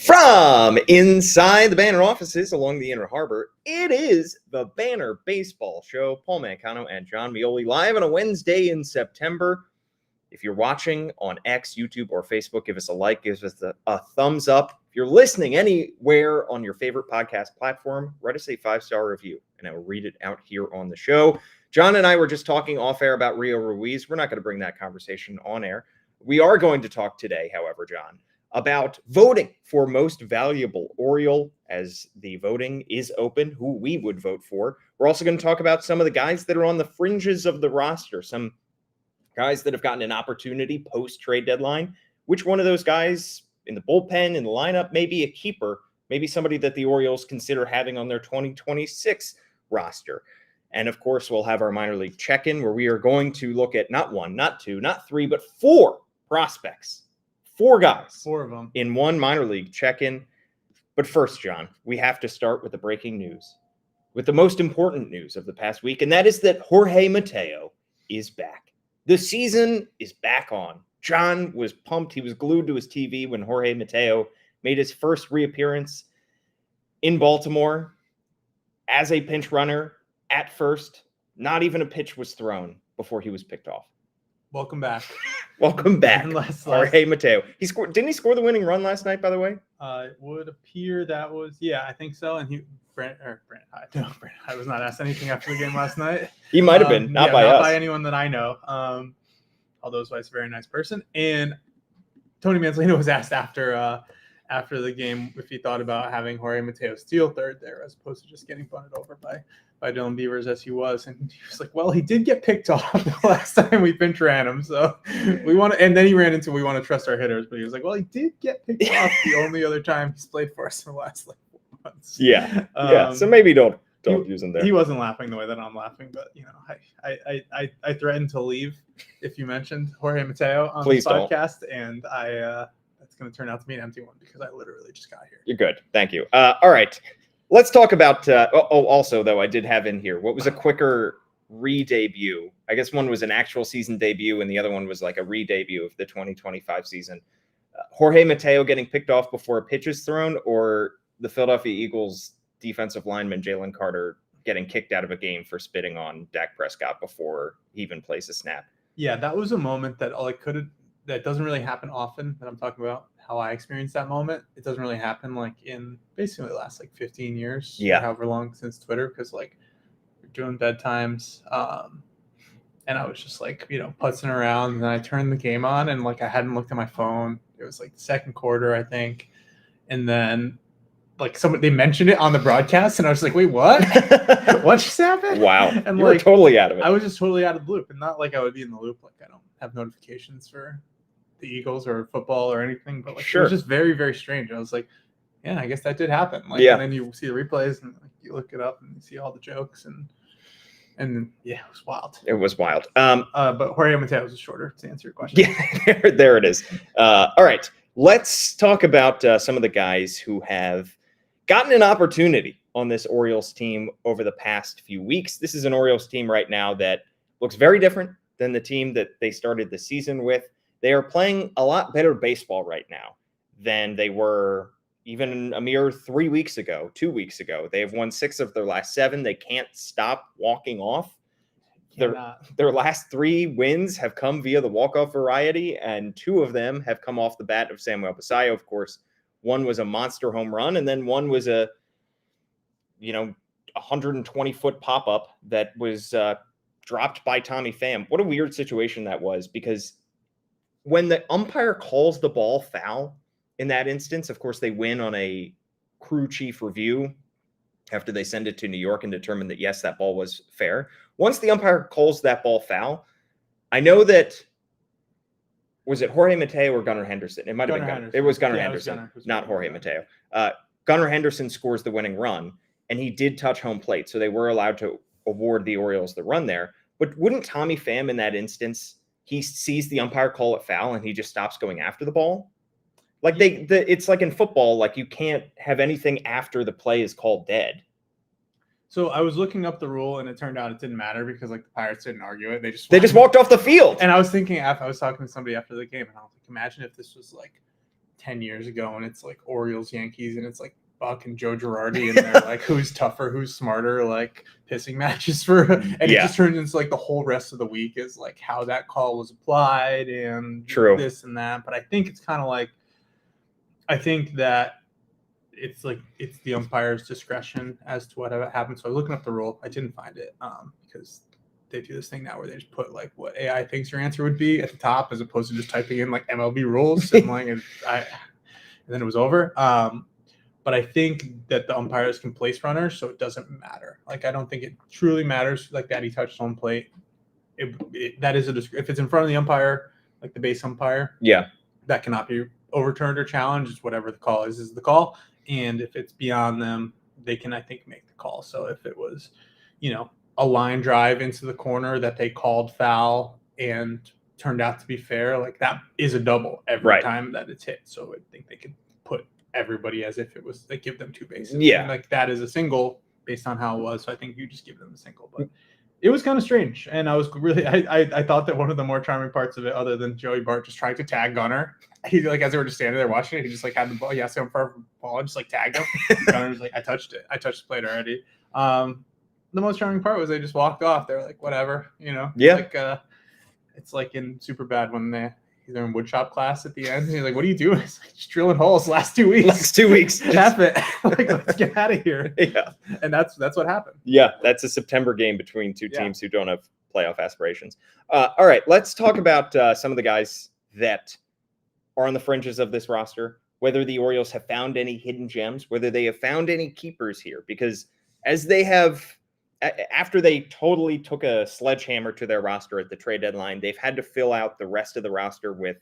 From inside the Banner offices along the Inner Harbor, it is the Banner Baseball Show. Paul Mancano and John Meoli live on a Wednesday in September. If you're watching on X, YouTube, or Facebook, give us a like, give us a thumbs up. If you're listening anywhere on your favorite podcast platform, write us a 5-star review, and I will read it out here on the show. John and I were just talking off air about Rio Ruiz. We're not going to bring that conversation on air. We are going to talk today, however, John, about voting for Most Valuable Oriole, as the voting is open, who we would vote for. We're also going to talk about some of the guys that are on the fringes of the roster, some guys that have gotten an opportunity post-trade deadline. Which one of those guys in the bullpen, in the lineup, maybe a keeper, maybe somebody that the Orioles consider having on their 2026 roster. And, of course, we'll have our minor league check-in where we are going to look at not one, not two, not three, but 4 prospects. 4 guys. 4 of them. In one minor league check-in. But first, John, we have to start with the breaking news, with the most important news of the past week, and that is that Jorge Mateo is back. The season is back on. John was pumped. He was glued to his TV when Jorge Mateo made his first reappearance in Baltimore as a pinch runner at first. Not even a pitch was thrown before he was picked off. Welcome back. Welcome back, Jorge Mateo. Didn't he score the winning run last night, by the way? It would appear that was, I think so. And Brent Hyde was not asked anything after the game last night. He might have been, not by us. Not by anyone that I know. Although he's a very nice person. And Tony Manzolino was asked after the game if he thought about having Jorge Mateo steal third there, as opposed to just getting bunted over by Dylan Beavers as he was. And he was like, well, he did get picked off the last time we pinch ran him. So we want to, and then he ran into, we want to trust our hitters. But he was like, well, he did get picked off the only other time he's played for us in the last 4 months. Yeah. So maybe don't use him there. He wasn't laughing the way that I'm laughing, but I threatened to leave if you mentioned Jorge Mateo on Please the podcast. And it's going to turn out to be an empty one because I literally just got here. You're good. Thank you. All right. Let's talk about also, though, I did have in here, what was a quicker re-debut? I guess one was an actual season debut, and the other one was like a re-debut of the 2025 season. Jorge Mateo getting picked off before a pitch is thrown, or the Philadelphia Eagles defensive lineman Jalen Carter getting kicked out of a game for spitting on Dak Prescott before he even plays a snap? Yeah, that was a moment that that doesn't really happen often, that I'm talking about how I experienced that moment. It doesn't really happen in basically the last 15 years, however long since Twitter, because we're doing bedtimes, and I was just putzing around, and then I turned the game on, and I hadn't looked at my phone. It was the second quarter, I think, and then they mentioned it on the broadcast, and I was like, wait, what? What just happened? Wow. And you were totally out of it. I was just totally out of the loop, and not I would be in the loop. I don't have notifications for the Eagles or football or anything, but sure. It was just very, very strange. I was like, yeah, I guess that did happen. And then you see the replays and you look it up and you see all the jokes and yeah, it was wild. It was wild. But Jorge Mateo was shorter, to answer your question. Yeah, there it is. All right, let's talk about some of the guys who have gotten an opportunity on this Orioles team over the past few weeks. This is an Orioles team right now that looks very different than the team that they started the season with. They are playing a lot better baseball right now than they were even a mere 2 weeks ago. They have won 6 of their last 7. They can't stop walking off. Their last 3 wins have come via the walk-off variety, and 2 of them have come off the bat of Samuel Basallo. Of course, one was a monster home run, and then one was a 120-foot pop-up that was dropped by Tommy Pham. What a weird situation that was, because when the umpire calls the ball foul in that instance, of course, they win on a crew chief review after they send it to New York and determine that, yes, that ball was fair. Once the umpire calls that ball foul, I know that, was it Jorge Mateo or Gunnar Henderson? It might have been Gunnar. It was Gunnar Henderson, not Jorge Mateo. Gunnar Henderson scores the winning run, and he did touch home plate, so they were allowed to award the Orioles the run there. But wouldn't Tommy Pham in that instance, he sees the umpire call it foul and he just stops going after the ball? It's like in football, you can't have anything after the play is called dead. So I was looking up the rule, and it turned out it didn't matter because the Pirates didn't argue it. They just walked off the field. And I was thinking, I was talking to somebody after the game, and I was like, imagine if this was 10 years ago and it's like Orioles, Yankees, and it's like Buck and Joe Girardi, and they're like, who's tougher, who's smarter, like pissing matches for, and it just turns into like the whole rest of the week is like how that call was applied and this and that. But I think it's kind of like, I think that it's like, it's the umpire's discretion as to what happens. So I was looking up the rule. I didn't find it because they do this thing now where they just put like what AI thinks your answer would be at the top as opposed to just typing in like MLB rules and like, and then it was over. But I think that the umpires can place runners, so it doesn't matter. Like, I don't think it truly matters like that he touched home plate. That is if it's in front of the umpire, like the base umpire, that cannot be overturned or challenged. It's whatever the call is the call. And if it's beyond them, they can, I think, make the call. So if it was, a line drive into the corner that they called foul and turned out to be fair, like that is a double every time that it's hit. So I think they could put everybody as if it was, like, give them two bases. Yeah. And like that is a single based on how it was. So I think you just give them a single. But it was kind of strange. And I was really, I thought that one of the more charming parts of it, other than Joey Bart just trying to tag Gunnar, he like, as they were just standing there watching it, he just like had the ball. He asked him for a ball and just like tagged him. Gunnar was like, I touched it. I touched the plate already. The most charming part was they just walked off. They're like, whatever, Yeah. Like, it's like in Superbad when they're in woodshop class at the end. And he's like, what are you doing? It's like, just drilling holes last 2 weeks. Last 2 weeks. Tap it. Like, let's get out of here. Yeah. And that's what happened. Yeah. That's a September game between two teams who don't have playoff aspirations. All right. Let's talk about some of the guys that are on the fringes of this roster, whether the Orioles have found any hidden gems, whether they have found any keepers here, because as they have, after they totally took a sledgehammer to their roster at the trade deadline, they've had to fill out the rest of the roster with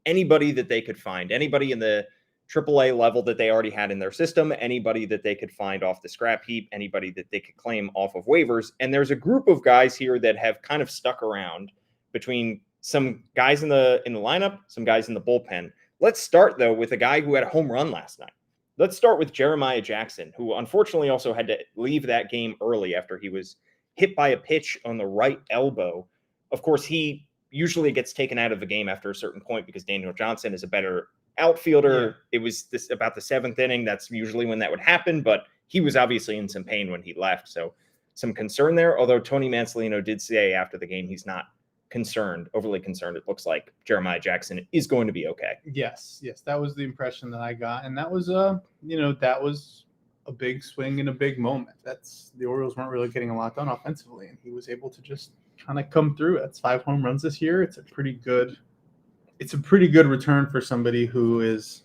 anybody that they could find, anybody in the AAA level that they already had in their system, anybody that they could find off the scrap heap, anybody that they could claim off of waivers. And there's a group of guys here that have kind of stuck around between some guys in the lineup, some guys in the bullpen. Let's start, though, with a guy who had a home run last night. Let's start with Jeremiah Jackson, who unfortunately also had to leave that game early after he was hit by a pitch on the right elbow. Of course, he usually gets taken out of the game after a certain point because Daniel Johnson is a better outfielder. Yeah. It was about the seventh inning. That's usually when that would happen, but he was obviously in some pain when he left. So some concern there, although Tony Mansolino did say after the game he's not overly concerned. It looks like Jeremiah Jackson is going to be okay. Yes, that was the impression that I got, and that was that was a big swing and a big moment. That's the Orioles weren't really getting a lot done offensively, and he was able to just kind of come through. That's 5 home runs this year. It's a pretty good return for somebody who is,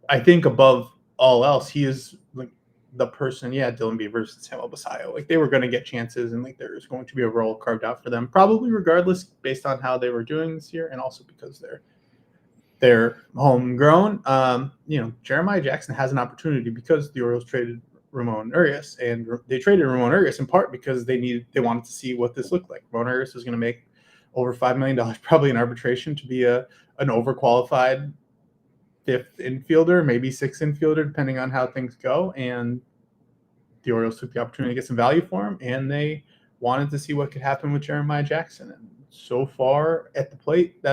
I think above all else, he is like the person, Dylan Beavers and Samuel Basayo, like they were going to get chances and like there's going to be a role carved out for them, probably regardless based on how they were doing this year and also because they're homegrown. Jeremiah Jackson has an opportunity because the Orioles traded Ramon Urias, and they traded Ramon Urias in part because they wanted to see what this looked like. Ramon Urias was going to make over $5 million, probably in arbitration, to be an overqualified 5th infielder, maybe 6th infielder, depending on how things go. And the Orioles took the opportunity to get some value for him, and they wanted to see what could happen with Jeremiah Jackson. And so far at the plate,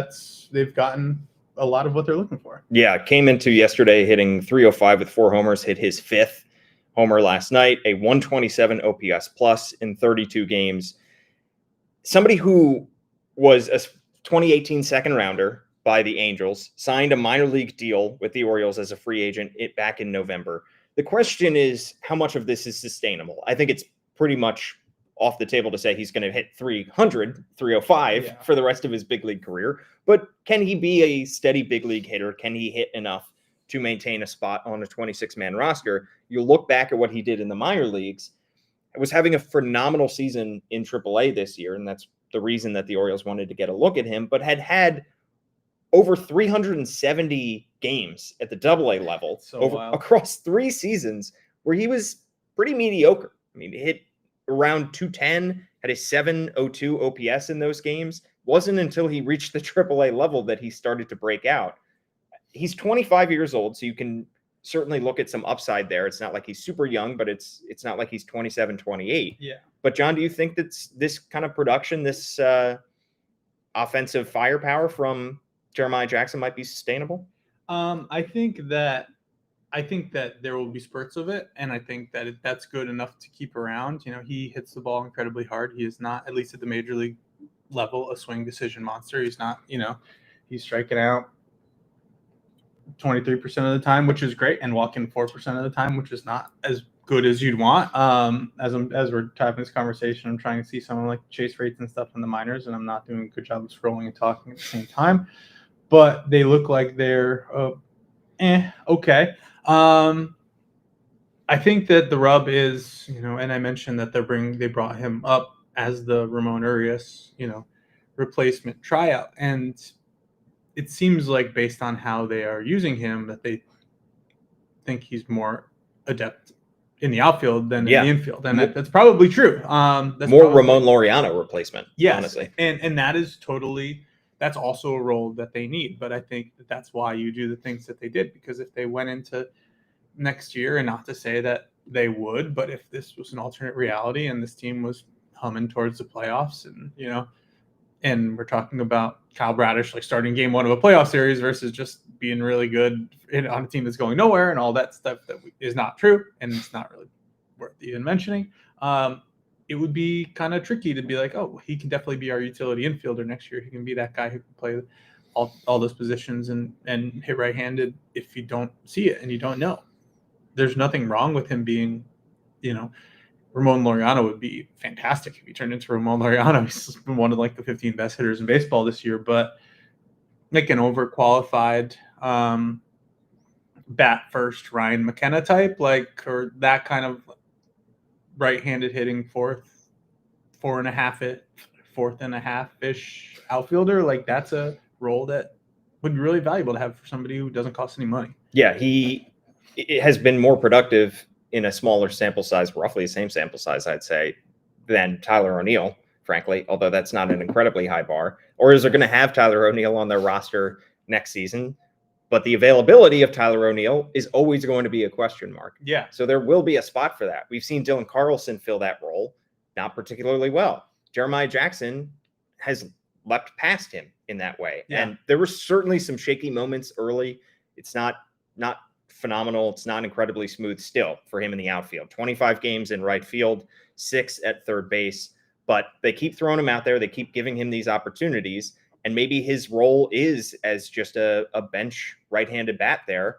they've gotten a lot of what they're looking for. Yeah, came into yesterday hitting .305 with 4 homers, hit his 5th homer last night, a 127 OPS plus in 32 games. Somebody who was a 2018 second rounder by the Angels, signed a minor league deal with the Orioles as a free agent back in November. The question is how much of this is sustainable. I think it's pretty much off the table to say he's going to hit 305 for the rest of his big league career. But can he be a steady big league hitter? Can he hit enough to maintain a spot on a 26-man roster? You look back at what he did in the minor leagues. It was having a phenomenal season in AAA this year, and that's the reason that the Orioles wanted to get a look at him, but had over 370 games at the AA level across 3 seasons where he was pretty mediocre. I mean, he hit around 210, had a 702 OPS in those games. Wasn't until he reached the AAA level that he started to break out. He's 25 years old, so you can certainly look at some upside there. It's not like he's super young, but it's not like he's 27, 28. Yeah. But John, do you think that this kind of production, this offensive firepower from Jeremiah Jackson might be sustainable? I think that there will be spurts of it, and I think that that's good enough to keep around. He hits the ball incredibly hard. He is not, at least at the major league level, a swing decision monster. He's not, he's striking out 23% of the time, which is great, and walking 4% of the time, which is not as good as you'd want. As we're having this conversation, I'm trying to see someone like chase rates and stuff in the minors, and I'm not doing a good job of scrolling and talking at the same time. But they look like they're okay. I think that the rub is, and I mentioned that they brought him up as the Ramon Urias, replacement tryout, and it seems like based on how they are using him that they think he's more adept in the outfield than in the infield, and that's probably true. That's more Ramon Laureano replacement. Yes, honestly, and that is that's also a role that they need. But I think that's why you do the things that they did, because if they went into next year, and not to say that they would, but if this was an alternate reality and this team was humming towards the playoffs, and and we're talking about Kyle Bradish starting game one of a playoff series versus just being really good on a team that's going nowhere and all that stuff that is not true, and it's not really worth even mentioning. It would be kind of tricky to be like, oh, he can definitely be our utility infielder next year. He can be that guy who can play all those positions and hit right-handed if you don't see it and you don't know. There's nothing wrong with him being, Ramon Laureano would be fantastic if he turned into Ramon Laureano. He's been one of the 15 best hitters in baseball this year, but an overqualified bat first Ryan McKenna type, or that kind of right-handed hitting fourth and a half-ish outfielder. That's a role that would be really valuable to have for somebody who doesn't cost any money. Yeah, it has been more productive in a smaller sample size, roughly the same sample size, I'd say, than Tyler O'Neill, frankly, although that's not an incredibly high bar. Orioles are going to have Tyler O'Neill on their roster next season, but the availability of Tyler O'Neill is always going to be a question mark. Yeah. So there will be a spot for that. We've seen Dylan Carlson fill that role, not particularly well. Jeremiah Jackson has leapt past him in that way. Yeah. And there were certainly some shaky moments early. It's not phenomenal. It's not incredibly smooth still for him in the outfield. 25 games in right field, 6 at third base, but they keep throwing him out there. They keep giving him these opportunities, and maybe his role is as just a bench right-handed bat there.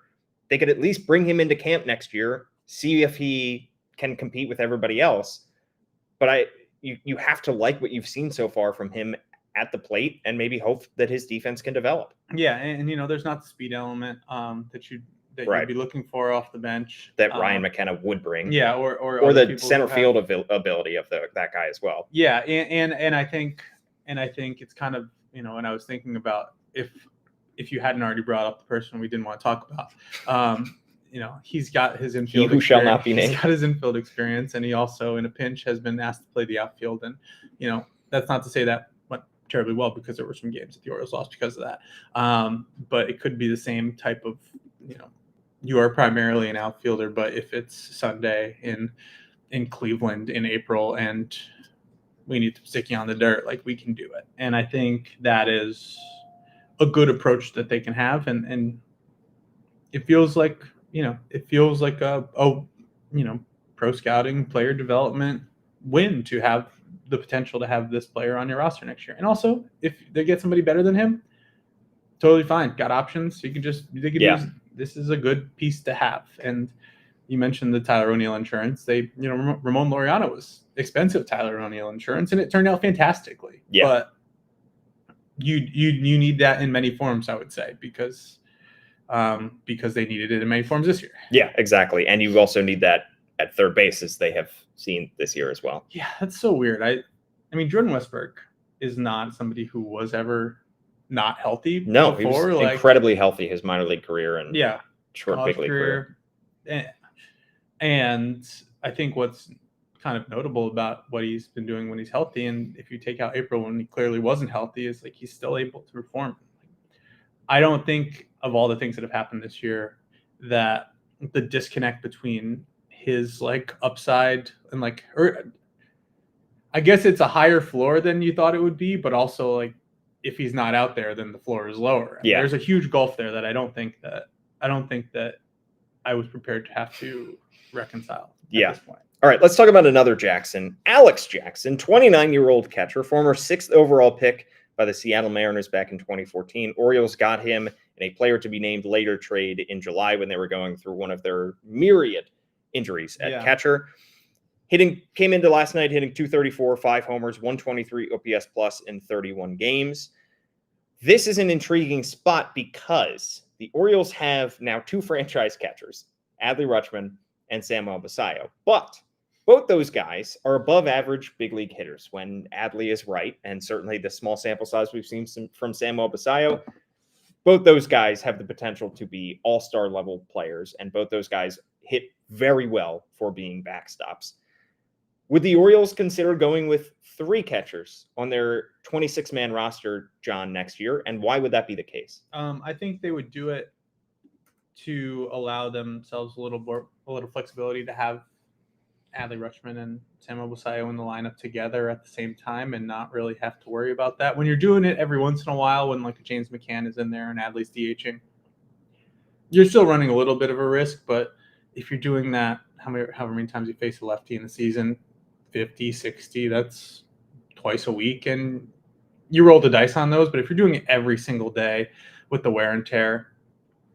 They could at least bring him into camp next year, see if he can compete with everybody else. But you have to like what you've seen so far from him at the plate, and maybe hope that his defense can develop. Yeah, and there's not the speed element that you'd be looking for off the bench that Ryan McKenna would bring. Yeah, or the center field ability of that guy as well. Yeah, and I think it's kind of, and I was thinking about if you hadn't already brought up the person we didn't want to talk about. He's got his infield. He who shall not be named. He's got his infield experience, and he also, in a pinch, has been asked to play the outfield. And that's not to say that went terribly well, because there were some games that the Orioles lost because of that. But it could be the same type of, you are primarily an outfielder, but if it's Sunday in Cleveland in April and we need to stick you on the dirt, we can do it. And I think that is a good approach that they can have, and it feels like a pro scouting, player development win to have the potential to have this player on your roster next year. And also, if they get somebody better than him, totally fine. Got options. You can use, this is a good piece to have. And you mentioned the Tyler O'Neill insurance. Ramon Laureano was expensive Tyler O'Neill insurance, and it turned out fantastically. Yeah. But you need that in many forms, I would say, because they needed it in many forms this year. Yeah, exactly. And you also need that at third base, as they have seen this year as well. Yeah, that's so weird. I mean, Jordan Westberg is not somebody who was ever not healthy. No, before. He was incredibly healthy his minor league career and short big league career. And I think what's kind of notable about what he's been doing when he's healthy, and if you take out April when he clearly wasn't healthy, is he's still able to perform. I don't think, of all the things that have happened this year, that the disconnect between his upside and I guess it's a higher floor than you thought it would be, but also if he's not out there, then the floor is lower. And there's a huge gulf there that I don't think that I was prepared to have to reconcile at this point. All right, let's talk about another Jackson. Alex Jackson, 29-year-old catcher, former 6th overall pick by the Seattle Mariners back in 2014. Orioles got him in a player to be named later trade in July when they were going through one of their myriad injuries at catcher. Came into last night hitting .234, 5 homers, 123 OPS plus in 31 games. This is an intriguing spot because the Orioles have now 2 franchise catchers, Adley Rutschman and Samuel Basallo. But both those guys are above average big league hitters when Adley is right, and certainly the small sample size we've seen from Samuel Basallo, both those guys have the potential to be all-star level players, and both those guys hit very well for being backstops. Would the Orioles consider going with 3 catchers on their 26-man roster, John, next year? And why would that be the case? I think they would do it to allow themselves a little flexibility to have Adley Rutschman and Samuel Basallo in the lineup together at the same time and not really have to worry about that. When you're doing it every once in a while, when like a James McCann is in there and Adley's DHing, you're still running a little bit of a risk. But if you're doing that, however many times you face a lefty in the season, 50, 60, that's twice a week. And you roll the dice on those. But if you're doing it every single day with the wear and tear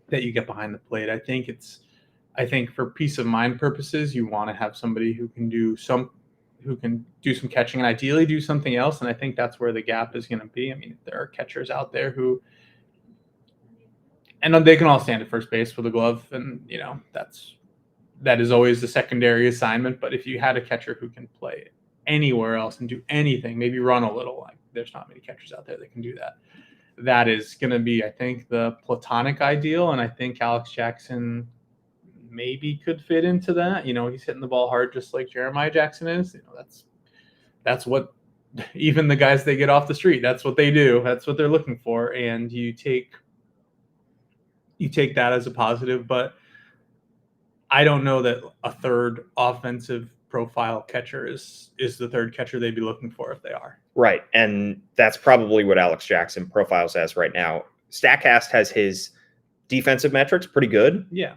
that you get behind the plate, I think for peace of mind purposes, you want to have somebody who can do some catching and ideally do something else. And I think that's where the gap is going to be. I mean, there are catchers out there and they can all stand at first base with a glove, and that is always the secondary assignment. But if you had a catcher who can play anywhere else and do anything, maybe run a little, like there's not many catchers out there that can do that. That is going to be, I think, the platonic ideal. And I think Alex Jackson maybe could fit into that. He's hitting the ball hard just like Jeremiah Jackson is. That's what even the guys they get off the street, that's what they do. That's what they're looking for. And you take that as a positive, but I don't know that a third offensive profile catcher is the third catcher they'd be looking for if they are. Right. And that's probably what Alex Jackson profiles as right now. StatCast has his defensive metrics pretty good. Yeah.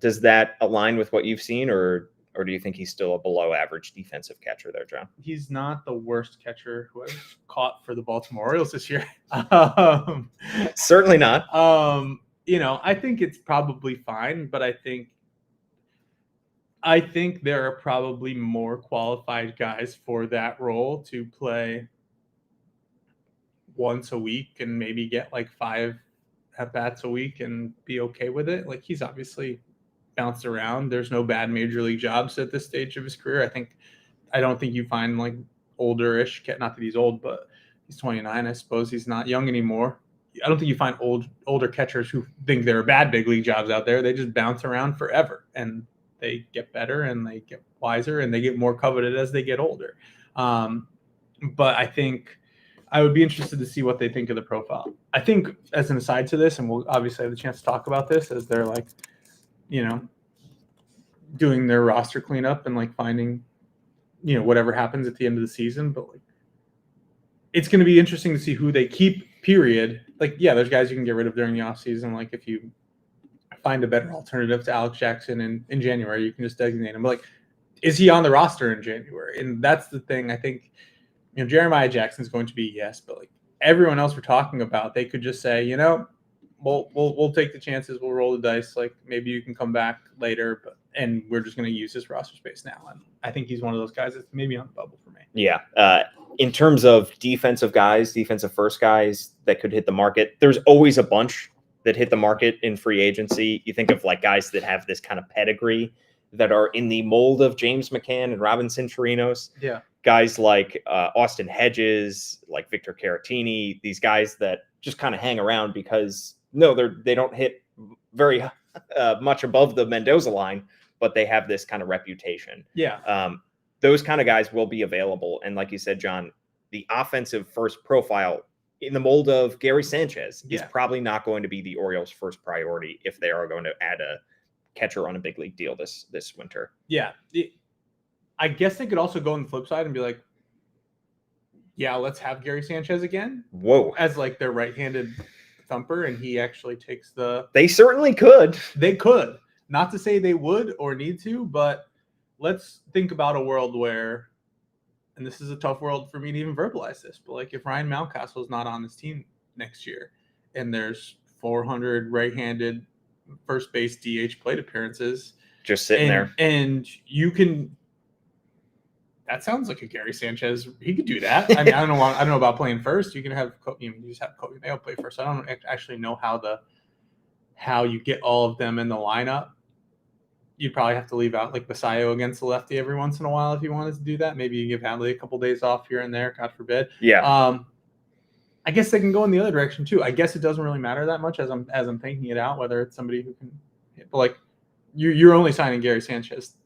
Does that align with what you've seen, or do you think he's still a below average defensive catcher there, John? He's not the worst catcher who I've caught for the Baltimore Orioles this year. Certainly not. I think it's probably fine, but I think there are probably more qualified guys for that role to play once a week and maybe get like 5 at-bats a week and be okay with it. Like, he's obviously bounced around. There's no bad major league jobs at this stage of his career. I don't think you find like older-ish, not that he's old, but he's 29. I suppose he's not young anymore. I don't think you find older catchers who think there are bad big league jobs out there. They just bounce around forever, and they get better and they get wiser and they get more coveted as they get older. But I think I would be interested to see what they think of the profile. I think, as an aside to this, and we'll obviously have the chance to talk about this as they're like, doing their roster cleanup and like finding, whatever happens at the end of the season. But like, it's going to be interesting to see who they keep, period. Like, yeah, there's guys you can get rid of during the offseason. Like, if you find a better alternative to Alex Jackson in January, you can just designate him. But like, is he on the roster in January? And that's the thing. I think, Jeremiah Jackson is going to be yes, but like everyone else we're talking about, they could just say, we'll take the chances, we'll roll the dice. Like, maybe you can come back later, and we're just going to use this roster space now. And I think he's one of those guys that's maybe on the bubble for me. Yeah. In terms of defensive first guys that could hit the market, there's always a bunch that hit the market in free agency. You think of like guys that have this kind of pedigree that are in the mold of James McCann and Robinson Chirinos. Yeah. Guys like Austin Hedges, like Victor Caratini, these guys that just kind of hang around because they don't hit very much above the Mendoza line, but they have this kind of reputation. Yeah. Those kind of guys will be available. And like you said, John, the offensive first profile in the mold of Gary Sanchez is probably not going to be the Orioles' first priority if they are going to add a catcher on a big league deal this winter. Yeah. I guess they could also go on the flip side and be like, yeah, let's have Gary Sanchez again. Whoa. As like their right-handed thumper, and he actually takes the... They certainly could. They could. Not to say they would or need to, but let's think about a world where, and this is a tough world for me to even verbalize this, but like if Ryan Mountcastle is not on this team next year and there's 400 right-handed first base DH plate appearances just sitting there, and you can... That sounds like a Gary Sanchez. He could do that. I mean, I don't know about playing first. You can have you just have Kobe Mayo play first. I don't actually know how you get all of them in the lineup. You'd probably have to leave out like Basayo against the lefty every once in a while if you wanted to do that. Maybe you give Hadley a couple days off here and there, God forbid. Yeah. I guess they can go in the other direction too. I guess it doesn't really matter that much as I'm thinking it out, whether it's somebody who can. But like you're only signing Gary Sanchez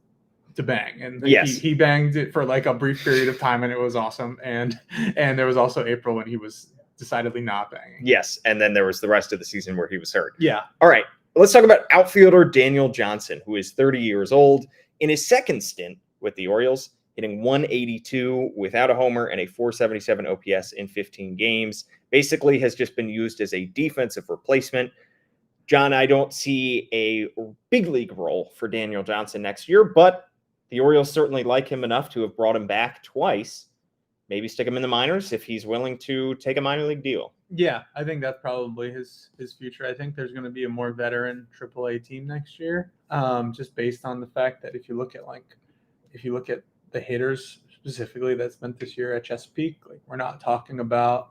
to bang, and yes, he banged it for like a brief period of time, and it was awesome. And there was also April when he was decidedly not banging. Yes, and then there was the rest of the season where he was hurt. Yeah. All right, let's talk about outfielder Daniel Johnson, who is 30 years old. In his second stint with the Orioles, hitting 182 without a homer and a 477 OPS in 15 games, basically has just been used as a defensive replacement. John, I don't see a big league role for Daniel Johnson next year, but the Orioles certainly like him enough to have brought him back twice. Maybe stick him in the minors if he's willing to take a minor league deal. Yeah, I think that's probably his future. I think there's going to be a more veteran AAA team next year, just based on the fact that if you look at the hitters specifically that spent this year at Chesapeake, like we're not talking about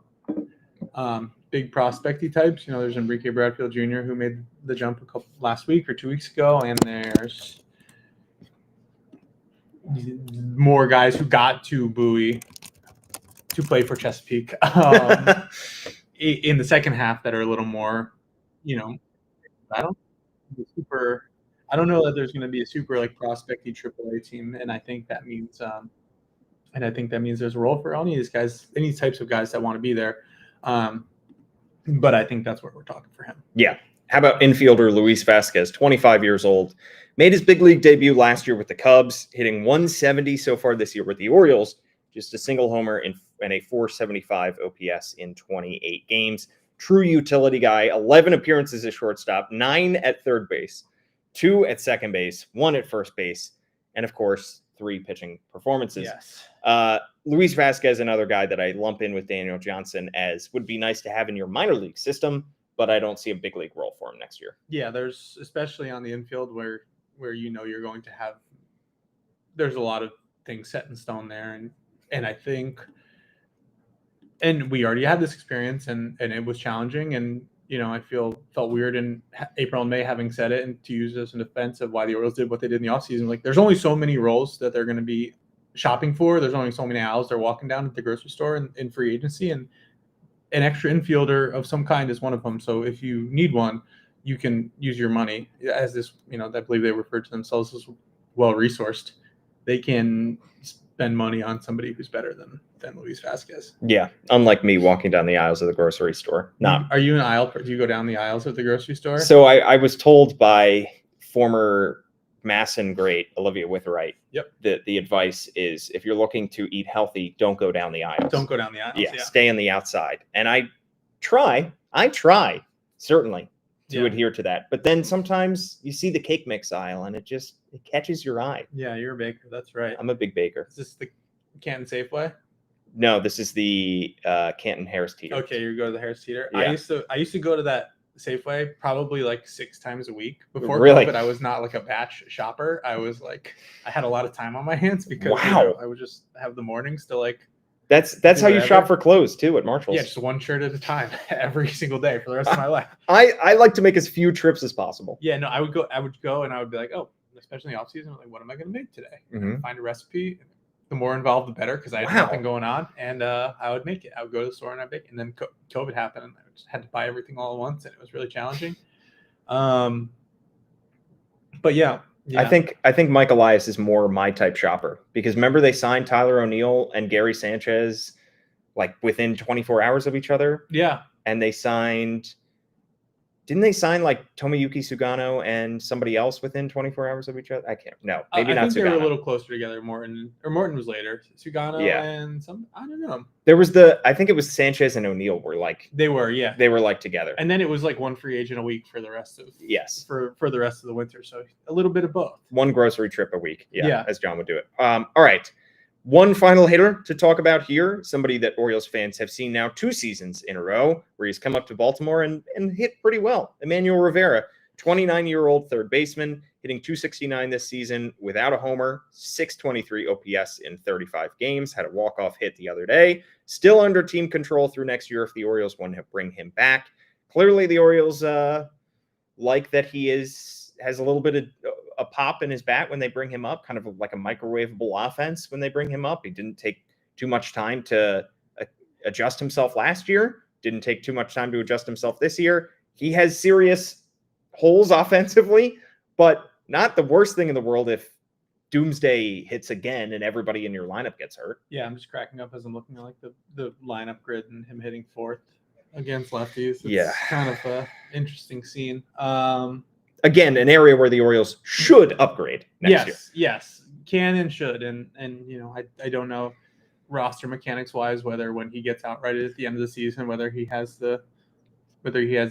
big prospecty types. You know, there's Enrique Bradfield Jr. who made the jump last week or 2 weeks ago, and there's more guys who got to Bowie to play for Chesapeake in the second half that are a little more, I don't know that there's going to be a super like prospecty AAA team, and I think that means there's a role for any of these guys, any types of guys that want to be there. But I think that's what we're talking for him. Yeah. How about infielder Luis Vasquez, 25 years old, made his big league debut last year with the Cubs, hitting 170 so far this year with the Orioles, just a single homer and a 475 OPS in 28 games. True utility guy, 11 appearances as shortstop, 9 at third base, 2 at second base, 1 at first base, and of course, 3 pitching performances. Yes. Luis Vasquez, another guy that I lump in with Daniel Johnson as would be nice to have in your minor league system, but I don't see a big league role for him next year. Yeah, there's especially on the infield where you're going to have, there's a lot of things set in stone there, and I think, and we already had this experience, and it was challenging, and I felt weird in April and May having said it, and to use this in defense of why the Orioles did what they did in the offseason. Like, there's only so many roles that they're going to be shopping for. There's only so many aisles they're walking down at the grocery store in free agency, and an extra infielder of some kind is one of them. So if you need one, you can use your money as this, I believe they refer to themselves as well-resourced. They can spend money on somebody who's better than Luis Vasquez. Yeah, unlike me walking down the aisles of the grocery store. Are you an aisle? Do you go down the aisles at the grocery store? So I was told by former Masson great Olivia Witherite. Yep. The advice is if you're looking to eat healthy, don't go down the aisles. Don't go down the aisles. Yeah, stay on the outside. And I try certainly to adhere to that. But then sometimes you see the cake mix aisle and it catches your eye. Yeah, you're a baker. That's right. I'm a big baker. Is this the Canton Safeway? No, this is the Canton Harris Teeter. Okay, you go to the Harris Teeter. Yeah. I used to go to that Safeway probably like 6 times a week before Really? COVID. I was not like a batch shopper. I was like, I had a lot of time on my hands because I would just have the mornings to like. That's how you shop for clothes too at Marshall's. Yeah, just one shirt at a time every single day for the rest of my life. I like to make as few trips as possible. Yeah, no, I would go and I would be like, oh, especially in the off season, like, what am I going to make today? Mm-hmm. Find a recipe. The more involved, the better, because I had nothing going on, and I would make it. I would go to the store and I'd make it. And then COVID happened, and I just had to buy everything all at once, and it was really challenging. But yeah. I think Mike Elias is more my type shopper, because remember they signed Tyler O'Neill and Gary Sanchez like within 24 hours of each other. Yeah. And they signed Didn't they sign like Tomoyuki Sugano and somebody else within 24 hours of each other? I can't. No, maybe not. I think Sugano. they were a little closer together. Morton was later. Sugano and some. I don't know. There was I think it was Sanchez and O'Neill were like. They were, yeah. They were like together. And then it was like one free agent a week for the rest of. Yes. For the rest of the winter, so a little bit of both. One grocery trip a week. Yeah. As John would do it. All right. One final hitter to talk about here, somebody that Orioles fans have seen now 2 seasons in a row where he's come up to Baltimore and hit pretty well. Emmanuel Rivera, 29-year-old third baseman, hitting .269 this season without a homer, .623 OPS in 35 games, had a walk-off hit the other day, still under team control through next year if the Orioles want to bring him back. Clearly the Orioles like that he has a little bit of a pop in his bat when they bring him up, kind of like a microwavable offense when they bring him up. He didn't take too much time to adjust himself last year, didn't take too much time to adjust himself this year. He has serious holes offensively, but not the worst thing in the world if Doomsday hits again and everybody in your lineup gets hurt. Yeah, I'm just cracking up as I'm looking at like the lineup grid and him hitting 4th against lefties. It's kind of a interesting scene. Again, an area where the Orioles should upgrade next year. Yes, can and should, and I don't know roster mechanics wise whether when he gets outrighted at the end of the season whether he has the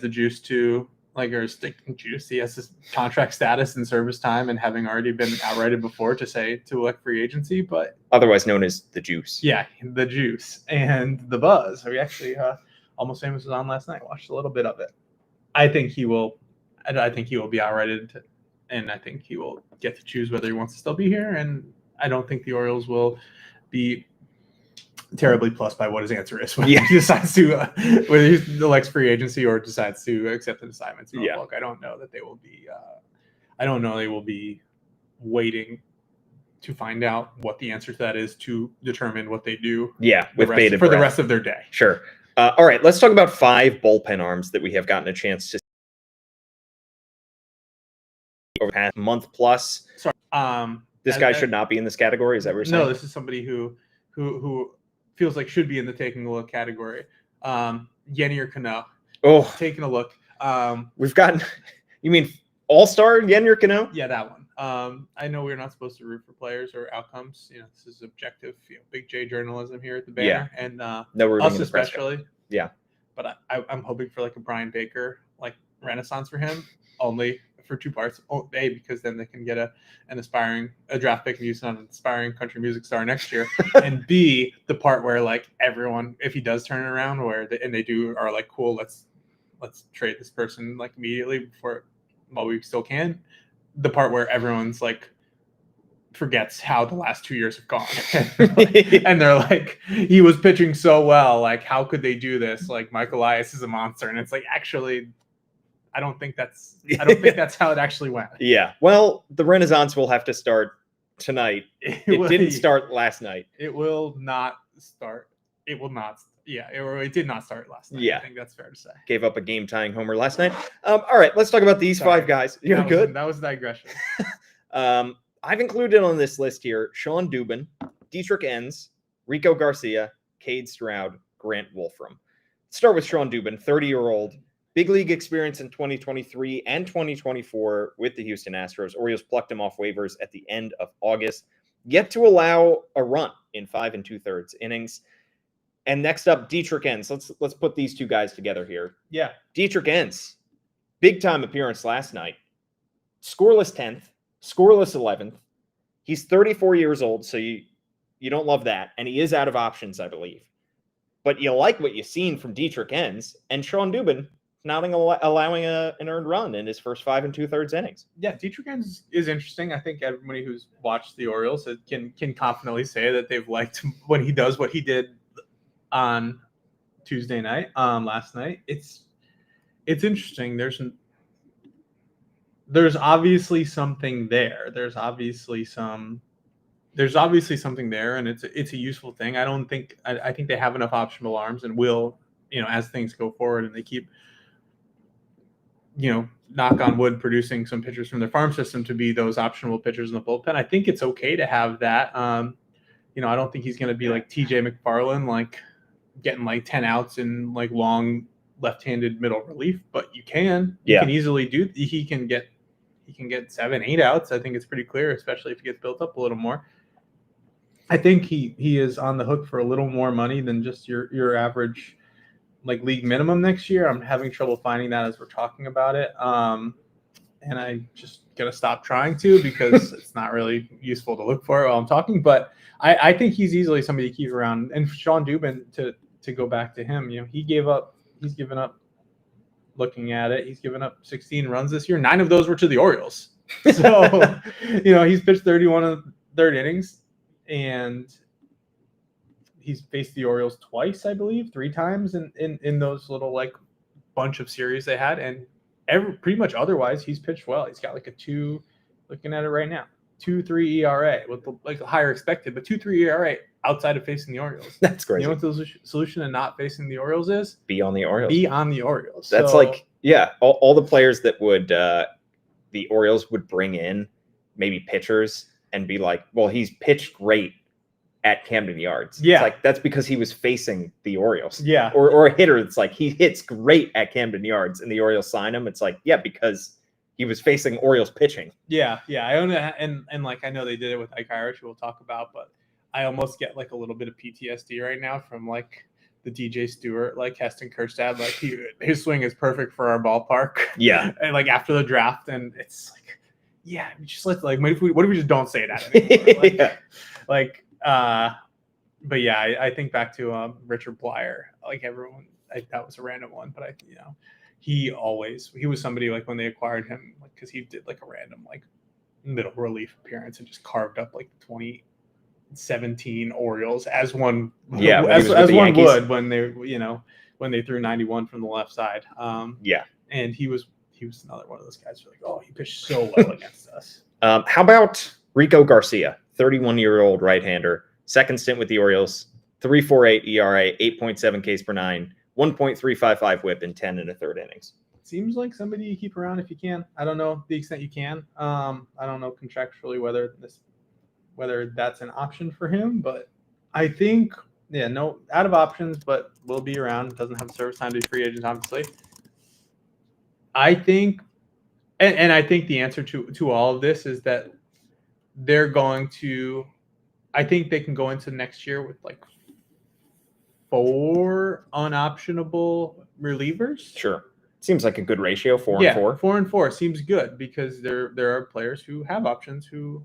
juice to or sticking juice. He has his contract status and service time and having already been outrighted before to elect free agency, but otherwise known as the juice. Yeah, the juice and the buzz. We actually Almost Famous was on last night. Watched a little bit of it. I think he will be outrighted, and I think he will get to choose whether he wants to still be here. And I don't think the Orioles will be terribly plussed by what his answer is when he decides to whether he elects free agency or decides to accept an assignment. So look, I don't know that they will be. I don't know they will be waiting to find out what the answer to that is to determine what they do. Yeah, with bated for breath. the rest of their day. Sure. All right, let's talk about 5 bullpen arms that we have gotten a chance to over the past month plus. Sorry. This guy should not be in this category. Is that what you're saying? No, this is somebody who feels like should be in the taking a look category. Yennier Cano. Oh, taking a look. We've gotten. You mean all-star Yennier Cano? Yeah, that one. I know we're not supposed to root for players or outcomes. This is objective. Big J journalism here at the Banner, and no rooting us especially. Yeah, but I'm hoping for like a Brian Baker renaissance for him. Only for 2 parts. A, because then they can get a draft pick and use it on an aspiring country music star next year. And B, the part where everyone, if he does turn it around, they do are cool, let's trade this person immediately while we still can. The part where everyone's forgets how the last 2 years have gone. And they're he was pitching so well. How could they do this? Michael Elias is a monster. And it's actually, I don't think that's how it actually went. Yeah. Well, the Renaissance will have to start tonight. It didn't start last night. It will not start. It will not. Yeah. It did not start last night. Yeah. I think that's fair to say. Gave up a game-tying homer last night. All right. Let's talk about these 5 guys. You're good. That was digression. I've included on this list here Sean Dubin, Dietrich Enns, Rico Garcia, Cade Stroud, Grant Wolfram. Let's start with Sean Dubin, 30-year-old. Big league experience in 2023 and 2024 with the Houston Astros. Orioles plucked him off waivers at the end of August. Yet to allow a run in 5 2/3 innings. And next up, Dietrich Enns. Let's put these 2 guys together here. Yeah. Dietrich Enns, big time appearance last night. Scoreless 10th, scoreless 11th. He's 34 years old, so you don't love that. And he is out of options, I believe. But you like what you've seen from Dietrich Enns and Sean Dubin not allowing an earned run in his first 5 2/3 innings. Yeah, Dietrich Enns is interesting. I think everybody who's watched the Orioles can confidently say that they've liked when he does what he did on Tuesday night, last night. It's interesting. There's obviously something there. There's obviously something there, and it's a useful thing. I think they have enough optional arms and will, as things go forward and they keep, knock on wood, producing some pitchers from their farm system to be those optional pitchers in the bullpen. I think it's okay to have that. I don't think he's going to be like TJ McFarland, getting 10 outs in long left-handed middle relief, but you can easily do. He can get 7-8 outs. I think it's pretty clear, especially if he gets built up a little more. I think he is on the hook for a little more money than just your average like league minimum next year. I'm having trouble finding that as we're talking about it. And I just gotta stop trying to because it's not really useful to look for it while I'm talking. But I think he's easily somebody to keep around. And Sean Dubin, to go back to him, he's given up looking at it. He's given up 16 runs this year. 9 of those were to the Orioles. So, he's pitched 31 of the third innings, and he's faced the Orioles twice, I believe, 3 times in those little like bunch of series they had. And pretty much otherwise, he's pitched well. He's got like a 2, looking at it right now, 2.3 ERA with like a higher expected, but 2.3 ERA outside of facing the Orioles. That's crazy. You know what the solution to not facing the Orioles is? Be on the Orioles. Be on the Orioles. That's all the players that would the Orioles would bring in, maybe pitchers, and be like, well, he's pitched great at Camden Yards. Yeah. It's like, that's because he was facing the Orioles. Yeah. Or a hitter that's like, he hits great at Camden Yards, and the Orioles sign him. It's like, yeah, because he was facing Orioles pitching. Yeah. I own it, and like I know they did it with Ike Irish, who we'll talk about, but I almost get like a little bit of PTSD right now from like the DJ Stewart, like Heston Kjerstad, like his swing is perfect for our ballpark. Yeah. And like after the draft, and it's like, yeah, just let's like, what if we just don't say that anymore? But yeah, I think back to Richard Blyer, like everyone, that was a random one, but he was somebody like when they acquired him, like because he did like a random like middle relief appearance and just carved up like 2017 Orioles as one as one would when they threw 91 from the left side. And he was another one of those guys who like, oh, he pitched so well against us. How about Rico Garcia, 31-year-old right-hander, second stint with the Orioles, 3.48 ERA, 8.7 Ks per 9, 1.355 WHIP in 10 1/3 innings. Seems like somebody you keep around if you can. I don't know the extent you can. I don't know contractually whether that's an option for him, but I think no out of options, but will be around. Doesn't have service time to be free agent, obviously. I think, and I think the answer to all of this is that they're going to. I think they can go into next year with like 4 unoptionable relievers. Sure. Seems like a good ratio, 4 and 4. 4 and 4 seems good because there are players who have options who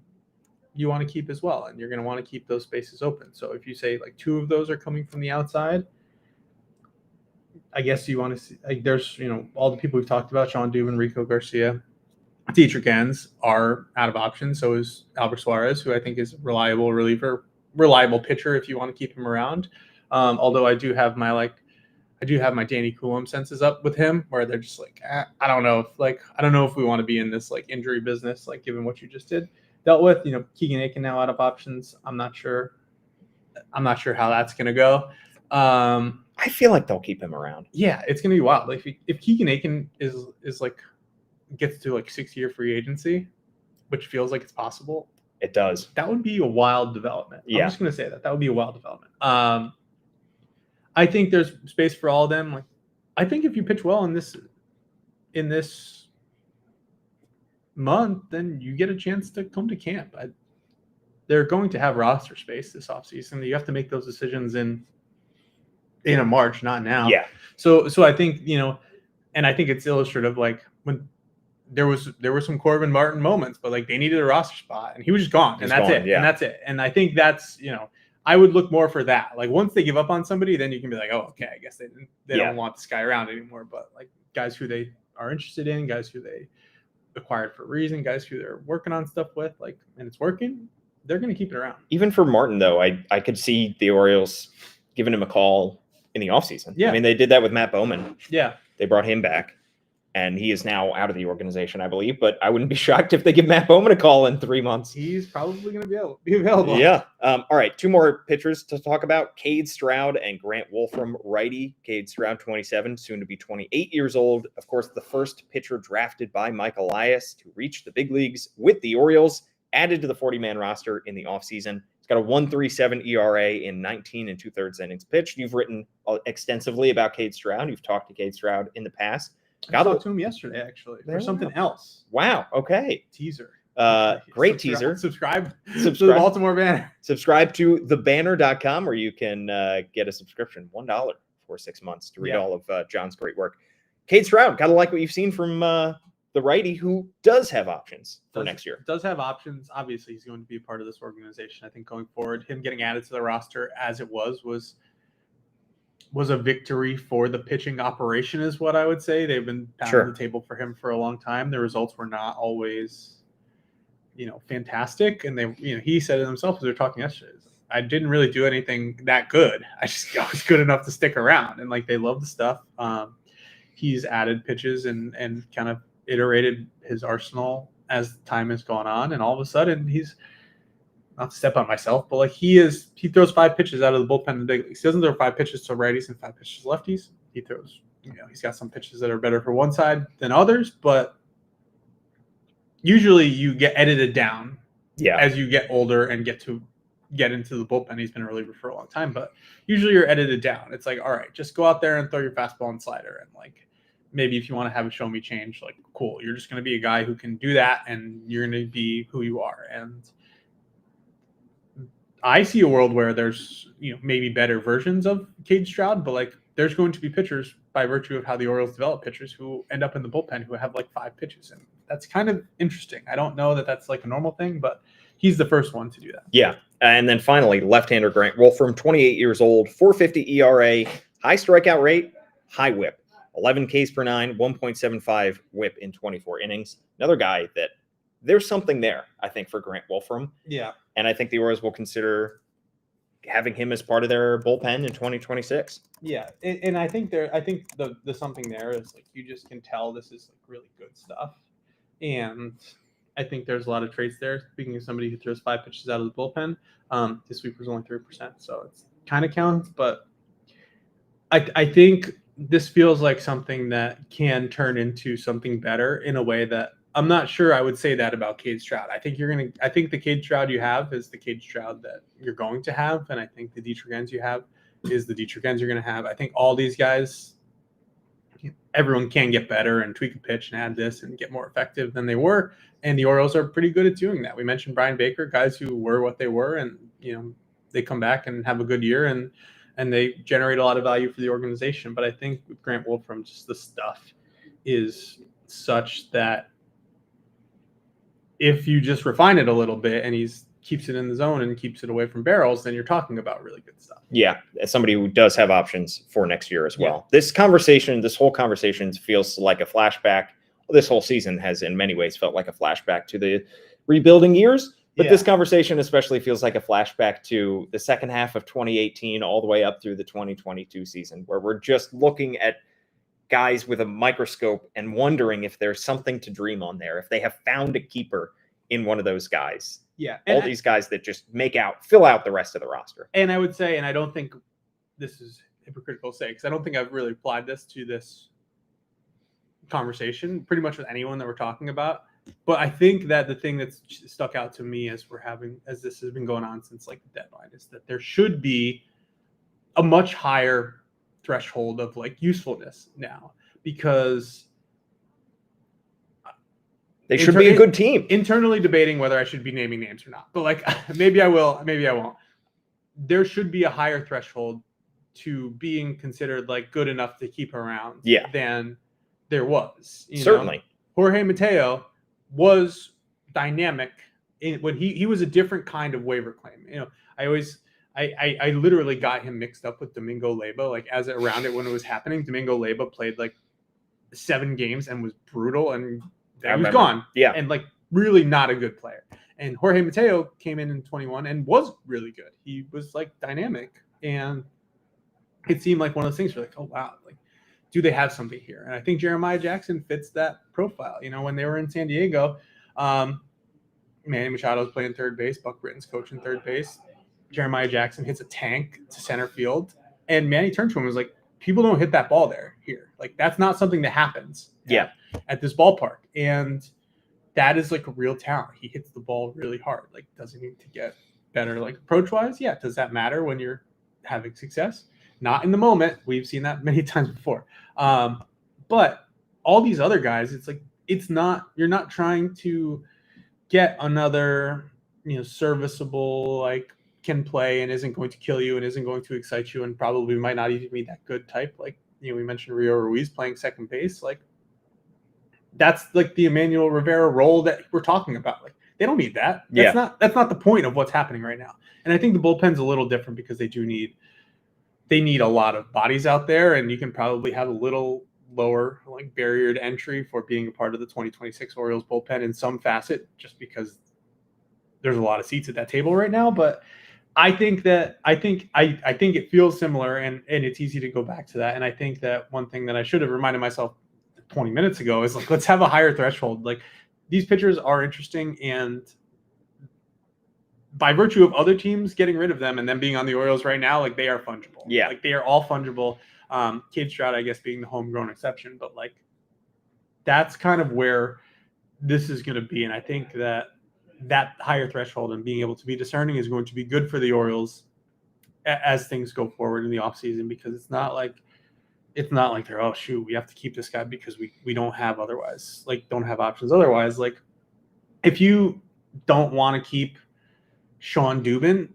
you want to keep as well, and you're going to want to keep those spaces open. So if you say like 2 of those are coming from the outside, I guess you want to see like there's all the people we've talked about, Sean Dubin, Rico Garcia, Dietrich Enns are out of options. So is Albert Suarez, who I think is a reliable reliever, reliable pitcher if you want to keep him around. Although I do have my Danny Coulomb senses up with him, where they're just like, I don't know if we want to be in this like injury business, like given what you just dealt with. Keegan Aiken now out of options. I'm not sure how that's gonna go. I feel like they'll keep him around. Yeah, it's gonna be wild. Like if Keegan Aiken is like gets to like 6-year free agency, which feels like it's possible. It does. That would be a wild development. Yeah. I'm just gonna say that would be a wild development. I think there's space for all of them. Like, I think if you pitch well in this month, then you get a chance to come to camp. They're going to have roster space this offseason. You have to make those decisions in a March, not now. Yeah. So I think and I think it's illustrative. Like when there were some Corbin Martin moments, but like they needed a roster spot, and he was just gone, and that's it. Yeah. And that's it. And I think that's I would look more for that. Like once they give up on somebody, then you can be like, oh, okay, I guess they don't want this guy around anymore. But like guys who they are interested in, guys who they acquired for a reason, guys who they're working on stuff with, like, and it's working, they're going to keep it around. Even for Martin, though, I could see the Orioles giving him a call in the offseason. Yeah. I mean, they did that with Matt Bowman. Yeah. They brought him back, and he is now out of the organization, I believe. But I wouldn't be shocked if they give Matt Bowman a call in 3 months. He's probably going to be available. Yeah. All right, 2 more pitchers to talk about. Cade Stroud and Grant Wolfram, righty. Cade Stroud, 27, soon to be 28 years old. Of course, the first pitcher drafted by Mike Elias to reach the big leagues with the Orioles, added to the 40-man roster in the offseason. He's got a 1.37 ERA in 19 2/3 innings pitched. You've written extensively about Cade Stroud. You've talked to Cade Stroud in the past. I talked to him yesterday, actually, for something else. Wow. Okay. Teaser. Great teaser. Subscribe to the Baltimore Banner. Subscribe to thebanner.com where you can get a subscription, $1 for 6 months to read all of John's great work. Cade Stroud, gotta like what you've seen from the righty who does have options for next year. Does have options. Obviously, he's going to be a part of this organization. I think going forward, him getting added to the roster as it was a victory for the pitching operation, is what I would say. They've been pounding the table for him for a long time. The results were not always, fantastic. And he said it himself as we were talking yesterday. I didn't really do anything that good. I was good enough to stick around. And they love the stuff. He's added pitches and kind of iterated his arsenal as time has gone on. And all of a sudden he's, not to step on myself, but he throws 5 pitches out of the bullpen in the big leagues. He doesn't throw 5 pitches to righties and 5 pitches to lefties. He throws, he's got some pitches that are better for one side than others, but usually you get edited down as you get older and get into the bullpen. He's been a reliever for a long time, but usually you're edited down. It's all right, just go out there and throw your fastball and slider. And maybe if you want to have a show me change, cool, you're just going to be a guy who can do that and you're going to be who you are. And I see a world where there's, maybe better versions of Cade Stroud, but there's going to be pitchers by virtue of how the Orioles develop pitchers who end up in the bullpen who have 5 pitches. And that's kind of interesting. I don't know that that's a normal thing, but he's the first one to do that. Yeah. And then finally, left-hander Grant Wolfram, 28 years old, 4.50 ERA, high strikeout rate, high whip, 11 Ks per 9, 1.75 whip in 24 innings. Another guy that there's something there, I think, for Grant Wolfram. Yeah. And I think the Orioles will consider having him as part of their bullpen in 2026. Yeah. And I think the something there is you just can tell this is really good stuff. And I think there's a lot of traits there. Speaking of somebody who throws 5 pitches out of the bullpen, his sweeper's only 3%, so it's kind of counts. But I think this feels like something that can turn into something better in a way that I'm not sure I would say that about Cade Stroud. I think the Cade Stroud you have is the Cade Stroud that you're going to have, and I think the Dietrich Enns you have is the Dietrich Enns you're going to have. I think all these guys, everyone can get better and tweak a pitch and add this and get more effective than they were. And the Orioles are pretty good at doing that. We mentioned Brian Baker, guys who were what they were, and they come back and have a good year and they generate a lot of value for the organization. But I think with Grant Wolfram, just the stuff is such that if you just refine it a little bit and he's keeps it in the zone and keeps it away from barrels, then you're talking about really good stuff. Yeah, as somebody who does have options for next year as well. Yeah. This whole conversation feels like a flashback. This whole season has in many ways felt like a flashback to the rebuilding years. But this conversation especially feels like a flashback to the second half of 2018 all the way up through the 2022 season, where we're just looking at guys with a microscope and wondering if there's something to dream on there, if they have found a keeper in one of those guys. Yeah. All these guys that just fill out the rest of the roster. And I would say, and I don't think this is hypocritical to say, because I don't think I've really applied this to this conversation pretty much with anyone that we're talking about. But I think that the thing that's stuck out to me as this has been going on since the deadline is that there should be a much higher threshold of usefulness now, because they should be a good team. Internally debating whether I should be naming names or not, but maybe I will, maybe I won't. There should be a higher threshold to being considered good good to keep around than there was. Certainly. Jorge Mateo was dynamic when he was a different kind of waiver claim. I literally got him mixed up with Domingo Leyba, as around it when it was happening. Domingo Leyba played 7 games and was brutal, and then he was gone. Yeah. And really not a good player. And Jorge Mateo came in 21 and was really good. He was dynamic, and it seemed like one of those things where oh wow, do they have something here? And I think Jeremiah Jackson fits that profile. When they were in San Diego, Manny Machado's playing third base, Buck Britton's coaching third base. Jeremiah Jackson hits a tank to center field, and Manny turned to him and was like, people don't hit that ball here. That's not something that happens at this ballpark. And that is a real talent. He hits the ball really hard. Doesn't need to get better, like approach-wise. Yeah, does that matter when you're having success? Not in the moment. We've seen that many times before. But all these other guys, it's like you're not trying to get another, serviceable, like can play and isn't going to kill you and isn't going to excite you and probably might not even be that good type. Like, we mentioned Rio Ruiz playing second base. Like, that's like the Emmanuel Rivera role that we're talking about. Like, they don't need that. That's not the point of what's happening right now. And I think the bullpen's a little different because they need a lot of bodies out there, and you can probably have a little lower like barrier to entry for being a part of the 2026 Orioles bullpen in some facet, just because there's a lot of seats at that table right now. But I think it feels similar, and it's easy to go back to that. And I think that one thing that I should have reminded myself 20 minutes ago is like, let's have a higher threshold. Like, these pitchers are interesting, and by virtue of other teams getting rid of them and them being on the Orioles right now, like, they are fungible. Yeah. Like, they are all fungible. Cade Stroud, I guess, being the homegrown exception, but like, that's kind of where this is going to be. And I think that higher threshold and being able to be discerning is going to be good for the Orioles as things go forward in the offseason, because it's not like they're, oh shoot, we have to keep this guy because we don't have options otherwise. Like, if you don't want to keep Sean Dubin,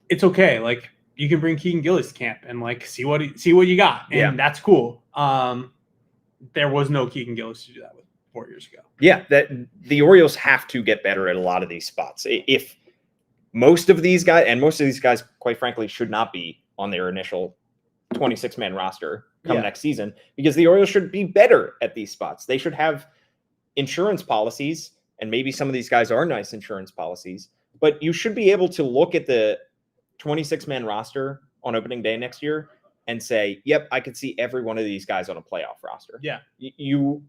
it's okay. Like, you can bring Keegan Gillis to camp and like see what you got, and that's cool. There was no Keegan Gillis to do that with 4 years ago. Yeah, that the Orioles have to get better at a lot of these spots. If most of these guys, quite frankly, should not be on their initial 26-man roster come next season, because the Orioles should be better at these spots. They should have insurance policies, and maybe some of these guys are nice insurance policies, but you should be able to look at the 26-man roster on opening day next year and say, yep, I could see every one of these guys on a playoff roster. Yeah. You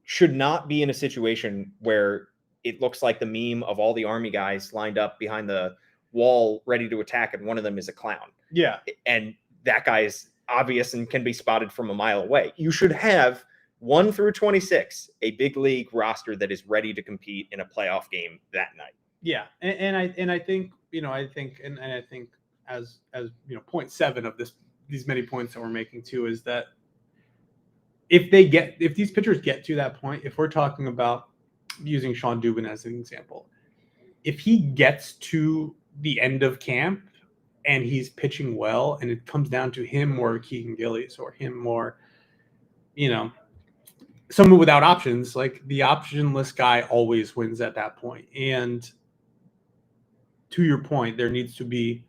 should not be in a situation where it looks like the meme of all the Army guys lined up behind the wall ready to attack, and one of them is a clown. Yeah. And that guy is obvious and can be spotted from a mile away. You should have 1 through 26, a big league roster that is ready to compete in a playoff game that night. Yeah. And I think as point 7 of these many points that we're making too, is that if these pitchers get to that point, if we're talking about using Sean Dubin as an example, if he gets to the end of camp and he's pitching well, and it comes down to him or Keegan Gillies or him or, someone without options, like, the optionless guy always wins at that point. And to your point, there needs to be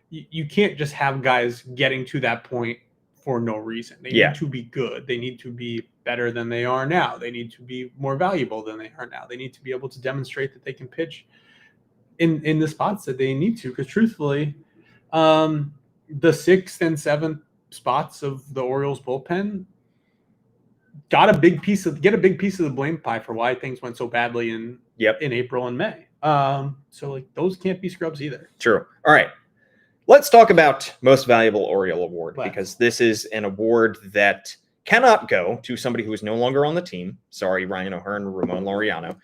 you can't just have guys getting to that point for no reason. They need to be good. They need to be better than they are now. They need to be more valuable than they are now. They need to be able to demonstrate that they can pitch in the spots that they need to. Because truthfully, the 6th and 7th spots of the Orioles bullpen get a big piece of the blame pie for why things went so badly in April and May. So like, those can't be scrubs either. True. All right. Let's talk about Most Valuable Oriole Award, because this is an award that cannot go to somebody who is no longer on the team. Sorry, Ryan O'Hearn, Ramon Laureano.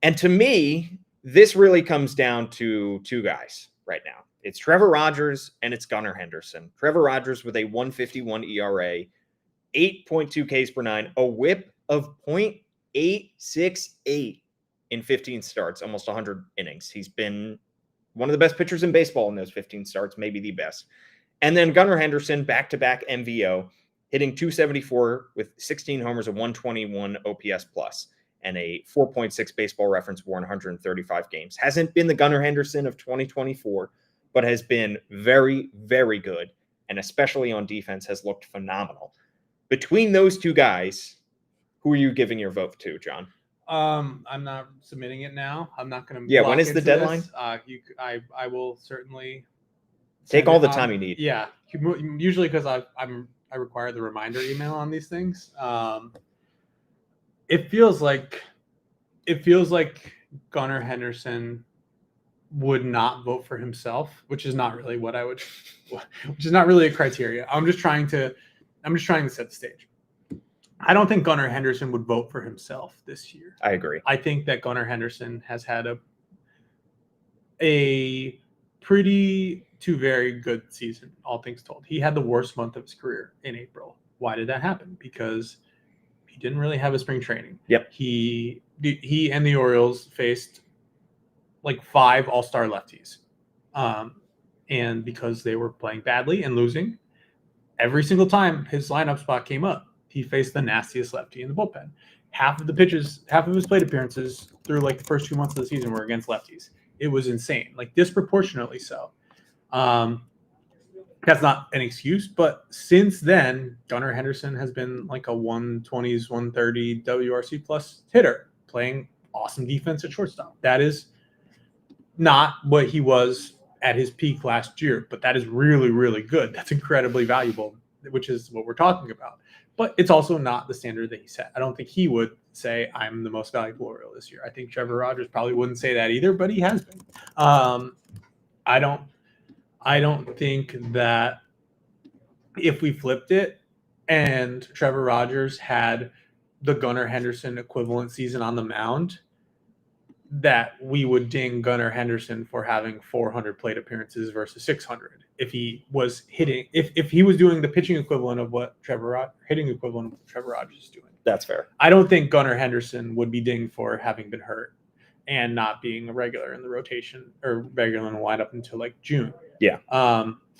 And to me, this really comes down to 2 guys right now. It's Trevor Rogers and it's Gunnar Henderson. Trevor Rogers with a 1.51 ERA, 8.2 Ks per 9, a whip of .868 in 15 starts, almost 100 innings. He's been one of the best pitchers in baseball in those 15 starts, maybe the best. And then Gunnar Henderson, back-to-back MVO, hitting .274 with 16 homers, a 121 OPS plus, and a 4.6 Baseball Reference WAR in 135 games. Hasn't been the Gunnar Henderson of 2024, but has been very, very good, and especially on defense has looked phenomenal. Between those 2 guys, who are you giving your vote to, John? I'm not submitting it now. I'm not going to. Yeah, when is the deadline? I will certainly take all the time you need. Yeah, usually because I require the reminder email on these things. It feels like Gunnar Henderson would not vote for himself, which is not really which is not really a criteria. I'm just trying to set the stage. I don't think Gunnar Henderson would vote for himself this year. I agree. I think that Gunnar Henderson has had a pretty to very good season, all things told. He had the worst month of his career in April. Why did that happen? Because he didn't really have a spring training. Yep. He and the Orioles faced like 5 all-star lefties. And because they were playing badly and losing, every single time his lineup spot came up, he faced the nastiest lefty in the bullpen. Half of his plate appearances through like the first 2 months of the season were against lefties. It was insane, like disproportionately so. That's not an excuse, but since then, Gunnar Henderson has been like a 120s, 130 WRC plus hitter, playing awesome defense at shortstop. That is not what he was at his peak last year, but that is really, really good. That's incredibly valuable, which is what we're talking about. But it's also not the standard that he set. I don't think he would say, I'm the most valuable Oriole this year. I think Trevor Rogers probably wouldn't say that either, but he has been. I don't think that if we flipped it and Trevor Rogers had the Gunnar Henderson equivalent season on the mound, that we would ding Gunnar Henderson for having 400 plate appearances versus 600. If he was hitting, if he was doing the pitching equivalent of what hitting equivalent of what Trevor Rogers is doing. That's fair. I don't think Gunnar Henderson would be dinged for having been hurt and not being a regular in the rotation or regular in the lineup until like June. Yeah.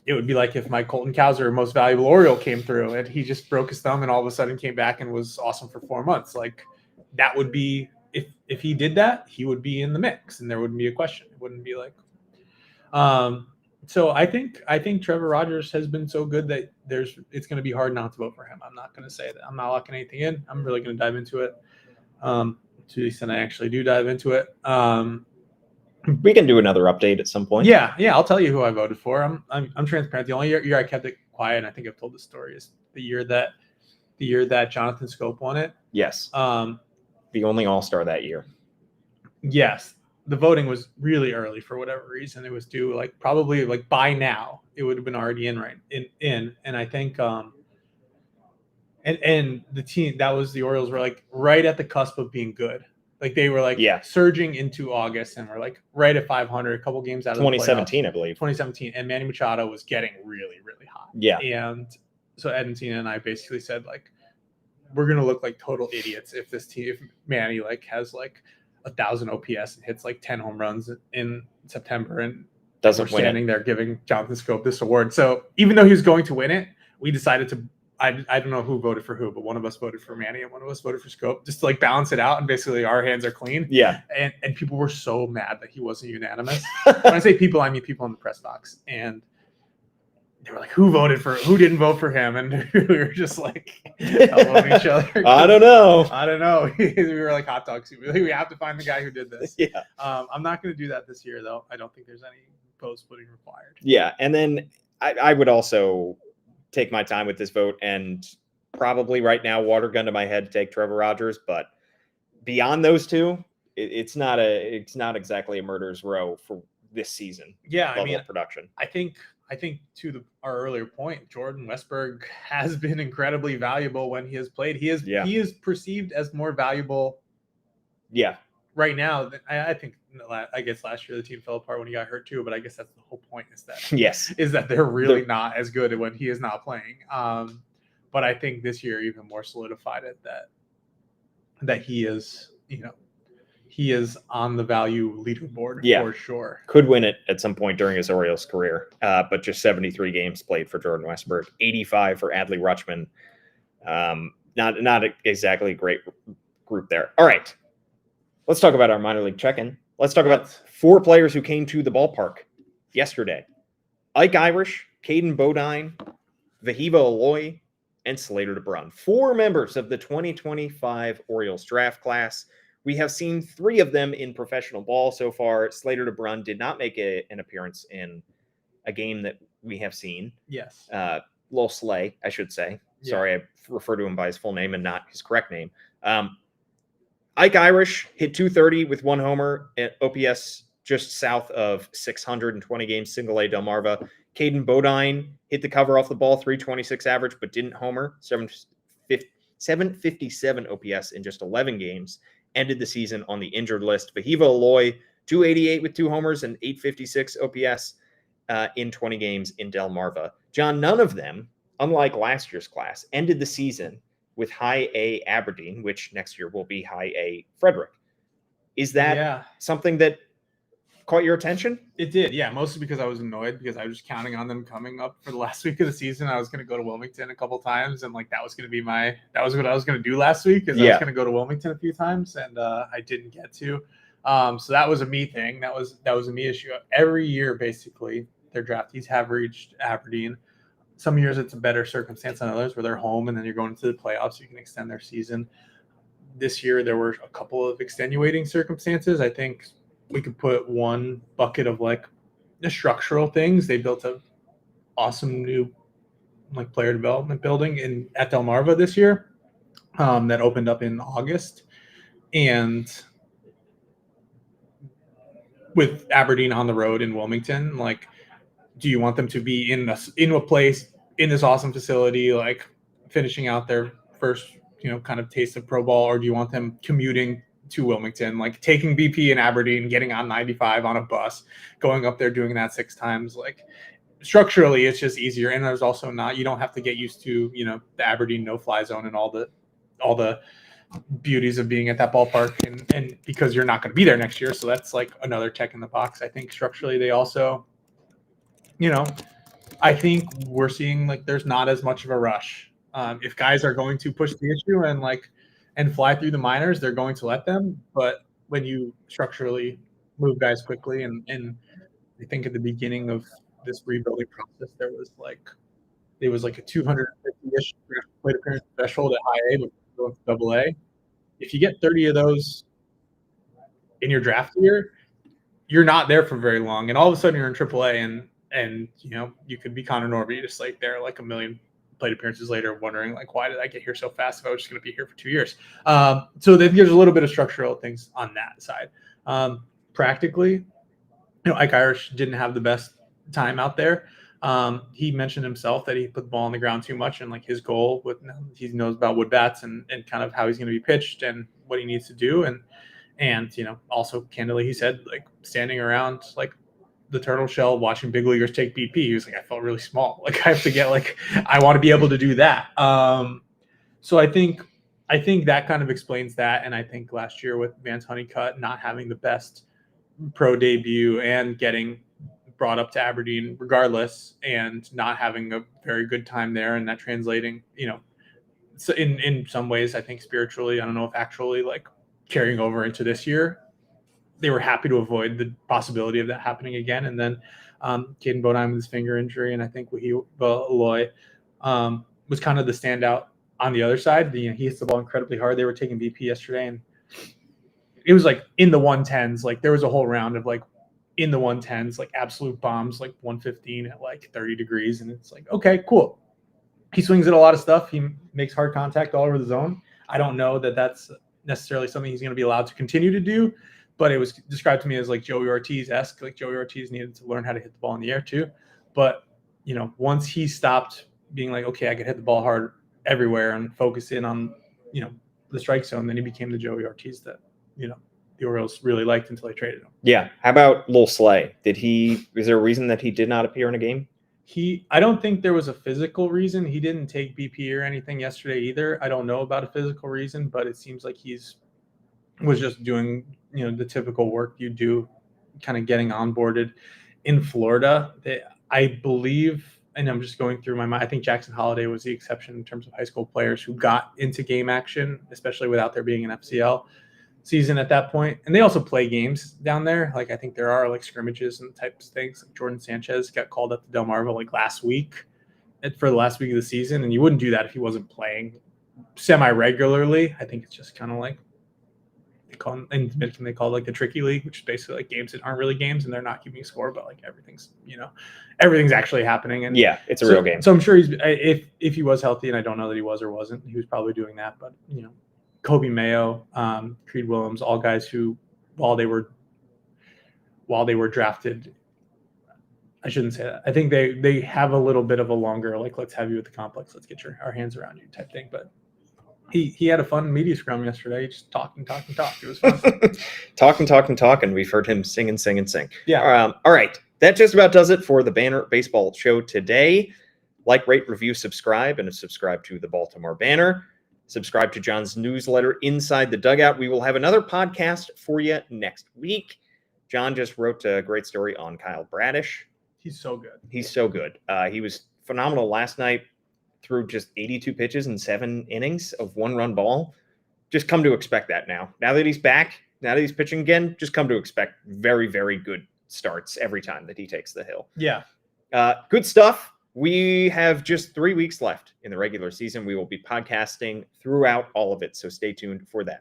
It would be like if Mike Colton Cowser, most valuable Oriole, came through and he just broke his thumb and all of a sudden came back and was awesome for 4 months. Like that would be, if he did that, he would be in the mix and there wouldn't be a question. It wouldn't be like, so I think Trevor Rogers has been so good that it's going to be hard not to vote for him. I'm not going to say that. I'm not locking anything in. I'm really going to dive into it. To the extent I actually do dive into it. We can do another update at some point. Yeah. I'll tell you who I voted for. I'm transparent. The only year I kept it quiet, and I think I've told this story, is the year that Jonathan Scope won it. Yes. The only All-Star that year. Yes. The voting was really early for whatever reason. It was due probably by now it would have been already in. And I think and the team that was the Orioles were right at the cusp of being good. They were surging into August and were right at 500, a couple games out of 2017, I believe. 2017, and Manny Machado was getting really, really hot. Yeah. And so Ed and Tina and I basically said we're gonna look like total idiots if Manny has 1,000 OPS and hits 10 home runs in September and we're standing there giving Jonathan Scope this award. So even though he was going to win it, we decided to. I don't know who voted for who, but one of us voted for Manny and one of us voted for Scope, just to balance it out. And basically our hands are clean. Yeah. And people were so mad that he wasn't unanimous. When I say people, I mean people in the press box. And they were who didn't vote for him? And we were just elbowing each other. I don't know. We were hot dogs. We have to find the guy who did this. Yeah. I'm not going to do that this year, though. I don't think there's any post voting required. Yeah. And then I would also take my time with this vote and probably right now water gun to my head to take Trevor Rogers, but beyond those two, it's not exactly a murderer's row for this season. Yeah, level of production. I think to our earlier point, Jordan Westberg has been incredibly valuable when he has played. He is perceived as more valuable. Yeah. Right now, I think. I guess last year the team fell apart when he got hurt too, but I guess that's the whole point. Is that they're really not as good when he is not playing. But I think this year even more solidified it that he is, he is on the value leaderboard for sure. Could win it at some point during his Orioles career, but just 73 games played for Jordan Westberg, 85 for Adley Rutschman. Not exactly a great group there. All right. Let's talk about our minor league check-in. Let's talk about 4 players who came to the ballpark yesterday. Ike Irish, Caden Bodine, Wehiwa Aloy, and Slater Brun. 4 members of the 2025 Orioles draft class. We have seen 3 of them in professional ball so far. Slater Brun did not make an appearance in a game that we have seen. Yes. Lil Slay, I should say. Yeah. Sorry, I refer to him by his full name and not his correct name. Ike Irish hit 230 with 1 homer at OPS just south of 620 games, single A Delmarva. Caden Bodine hit the cover off the ball, 326 average, but didn't homer, 757 OPS in just 11 games. Ended the season on the injured list. Wehiwa Aloy, .288 with 2 homers and .856 OPS in 20 games in Delmarva. John, none of them, unlike last year's class, ended the season with high A Aberdeen, which next year will be high A Frederick. Is that something that caught your attention? It did, yeah, mostly because I was annoyed because I was just counting on them coming up for the last week of the season. I was going to go to Wilmington a couple times, and like that was going to be that was what I was going to do last week, is I was going to go to Wilmington a few times, and I didn't get to. So that was a me thing. That was a me issue. Every year, basically, their draftees have reached Aberdeen. Some years it's a better circumstance than others, where they're home and then you're going to the playoffs, so you can extend their season. This year, there were a couple of extenuating circumstances. I think we could put one bucket of like the structural things. They built a awesome new like player development building at Delmarva this year that opened up in August. And with Aberdeen on the road in Wilmington, like, do you want them to be in a place in this awesome facility, like finishing out their first, kind of taste of pro ball, or do you want them commuting to Wilmington, like taking BP in Aberdeen, getting on 95 on a bus, going up there, doing that 6 times? Like, structurally, it's just easier. And there's also you don't have to get used to, the Aberdeen no-fly zone and all the beauties of being at that ballpark, and because you're not going to be there next year. So that's like another check in the box. I think structurally they also, I think we're seeing like there's not as much of a rush. If guys are going to push the issue and fly through the minors, they're going to let them. But when you structurally move guys quickly, and I think at the beginning of this rebuilding process, there was like a 250-ish plate appearance threshold at high A, but going to double A. If you get 30 of those in your draft year, you're not there for very long, and all of a sudden you're in triple A, and you could be Connor Norby, just like there like a million plate appearances later, wondering like, why did I get here so fast if I was just going to be here for 2 years? So then there's a little bit of structural things on that side. Practically, Ike Irish didn't have the best time out there. He mentioned himself that he put the ball on the ground too much, and like his goal he knows about wood bats and kind of how he's going to be pitched and what he needs to do. And also candidly, he said like standing around like the turtle shell watching big leaguers take BP, he was like, I felt really small. Like I have to get I want to be able to do that. So I think that kind of explains that. And I think last year with Vance Honeycutt not having the best pro debut and getting brought up to Aberdeen regardless, and not having a very good time there, and that translating, so in some ways, I think spiritually, I don't know if actually like carrying over into this year, they were happy to avoid the possibility of that happening again. And then Caden Bodine with his finger injury, and I think Aloy was kind of the standout on the other side. He hits the ball incredibly hard. They were taking BP yesterday, and it was like in the 110s. Like there was a whole round of like in the 110s, like absolute bombs, like 115 at like 30 degrees. And it's like, okay, cool. He swings at a lot of stuff. He makes hard contact all over the zone. I don't know that that's necessarily something he's going to be allowed to continue to do, but it was described to me as like Joey Ortiz-esque. Like Joey Ortiz needed to learn how to hit the ball in the air too. But, once he stopped being like, okay, I can hit the ball hard everywhere and focus in on, the strike zone, then he became the Joey Ortiz that, the Orioles really liked until they traded him. Yeah. How about Lil Slay? Is there a reason that he did not appear in a game? I don't think there was a physical reason. He didn't take BP or anything yesterday either. I don't know about a physical reason, but it seems like was just doing, the typical work you do, kind of getting onboarded in Florida. I believe, and I'm just going through my mind, I think Jackson Holiday was the exception in terms of high school players who got into game action, especially without there being an FCL season at that point. And they also play games down there. Like I think there are like scrimmages and types of things. Like Jordan Sanchez got called up to Delmarva like last week for the last week of the season, and you wouldn't do that if he wasn't playing semi-regularly. I think it's just kind of like in Dominican they call it like the tricky league, which is basically like games that aren't really games and they're not keeping score, but like everything's actually happening. And yeah, it's a real game. So I'm sure if he was healthy, and I don't know that he was or wasn't, he was probably doing that. But Kobe Mayo, Creed Willems, all guys who, while they were drafted, I shouldn't say that. I think they have a little bit of a longer, like, let's have you at the complex, let's get our hands around you type thing. But He had a fun media scrum yesterday. He just talked. It was fun. talking. We've heard him sing. Yeah. All right. That just about does it for the Banner Baseball Show today. Like, rate, review, subscribe, and subscribe to the Baltimore Banner. Subscribe to John's newsletter, Inside the Dugout. We will have another podcast for you next week. John just wrote a great story on Kyle Bradish. He's so good. He was phenomenal last night. Threw just 82 pitches in 7 innings of 1-run ball. Just come to expect that now. Now that he's back, now that he's pitching again, just come to expect very, very good starts every time that he takes the hill. Yeah. Good stuff. We have just 3 weeks left in the regular season. We will be podcasting throughout all of it, so stay tuned for that.